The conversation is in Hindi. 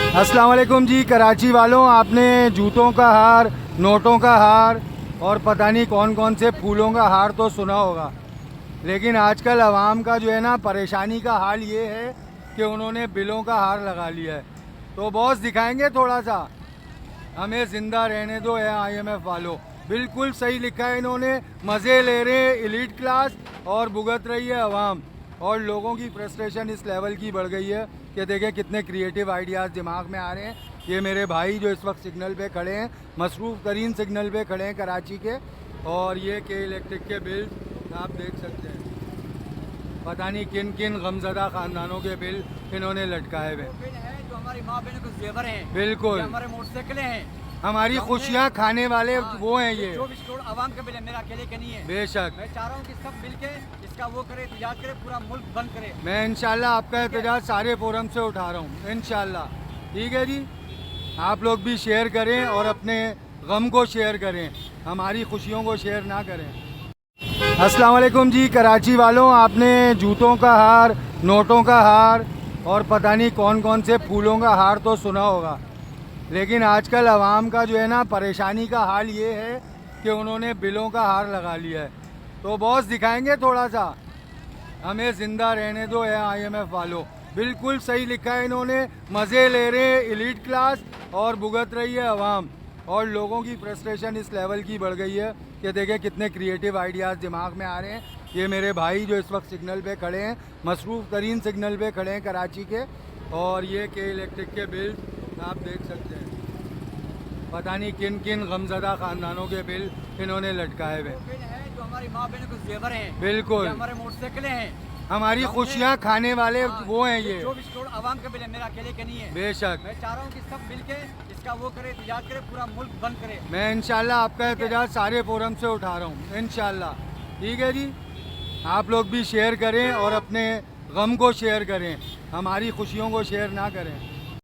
अस्सलाम वालेकुम जी। कराची वालों, आपने जूतों का हार, नोटों का हार और पता नहीं कौन कौन से फूलों का हार तो सुना होगा, लेकिन आजकल आवाम का जो है ना परेशानी का हाल ये है कि उन्होंने बिलों का हार लगा लिया है। तो बॉस दिखाएंगे थोड़ा सा, हमें ज़िंदा रहने दो है IMF वालों। बिल्कुल सही लिखा है इन्होंने, मज़े ले रहे हैं एलीट क्लास और भुगत रही है आवाम। और लोगों की फ्रस्ट्रेशन इस लेवल की बढ़ गई है कि देखें कितने क्रिएटिव आइडियाज़ दिमाग में आ रहे हैं। ये मेरे भाई जो इस वक्त सिग्नल पे खड़े हैं, मसरूफ़ तरीन सिग्नल पे खड़े हैं कराची के, और ये के इलेक्ट्रिक के बिल आप देख सकते हैं। पता नहीं किन किन गमज़दा ख़ानदानों के बिल इन्होंने लटकाए हुए। बिल है जो हमारी माँ बहनों के जेवर हैं, बिल्कुल, ये हमारे मोटरसाइकिलें हैं, हमारी खुशियाँ खाने वाले वो हैं ये। 24 करोड़ आवाम का बिल है, मेरा अकेले का नहीं है। बेशक, मैं चाह रहा हूँ कि सब मिल के इसका वो करे, एहतजाज करे, पूरा मुल्क बंद करे। मैं इंशाल्लाह आपका एहतजाज सारे फोरम से उठा रहा हूँ इंशाल्लाह। ठीक है जी, आप लोग भी शेयर करें और अपने गम को शेयर करें, हमारी खुशियों को शेयर ना करें। अस्सलाम वालेकुम जी। कराची वालों, आपने जूतों का हार, नोटों का हार और पता नहीं कौन कौन से फूलों का हार तो सुना होगा, लेकिन आजकल आवाम का जो है ना परेशानी का हाल ये है कि उन्होंने बिलों का हार लगा लिया है। तो बॉस दिखाएंगे थोड़ा सा, हमें ज़िंदा रहने दो है IMF वालों। बिल्कुल सही लिखा है इन्होंने, मज़े ले रहे हैं एलीट क्लास और भुगत रही है आवाम। और लोगों की फ्रस्ट्रेशन इस लेवल की बढ़ गई है कि देखें कितने क्रिएटिव आइडियाज़ दिमाग में आ रहे हैं। ये मेरे भाई जो इस वक्त सिग्नल पे खड़े हैं, मसरूफ़ तरीन सिग्नल पे खड़े हैं कराची के, और ये के इलेक्ट्रिक के बिल आप देख सकते हैं। पता नहीं किन किन गमज़दा ख़ानदानों के बिल इन्होंने लटकाए हुए। बिल है जो हमारी माँ बहनों के जेवर हैं, बिल्कुल, ये हमारे मोटरसाइकिलें हैं, हमारी खुशियाँ खाने वाले वो हैं ये। 24 करोड़ आवाम का बिल है, मेरा अकेले का नहीं है। बेशक, मैं चाह रहा हूँ कि सब मिल के इसका वो करे, एहतजाज करे, पूरा मुल्क बंद करे। मैं इंशाल्लाह आपका एहतजाज सारे फोरम से उठा रहा हूँ इंशाल्लाह। ठीक है जी, आप लोग भी शेयर करें और अपने गम को शेयर करें, हमारी खुशियों को शेयर ना करें।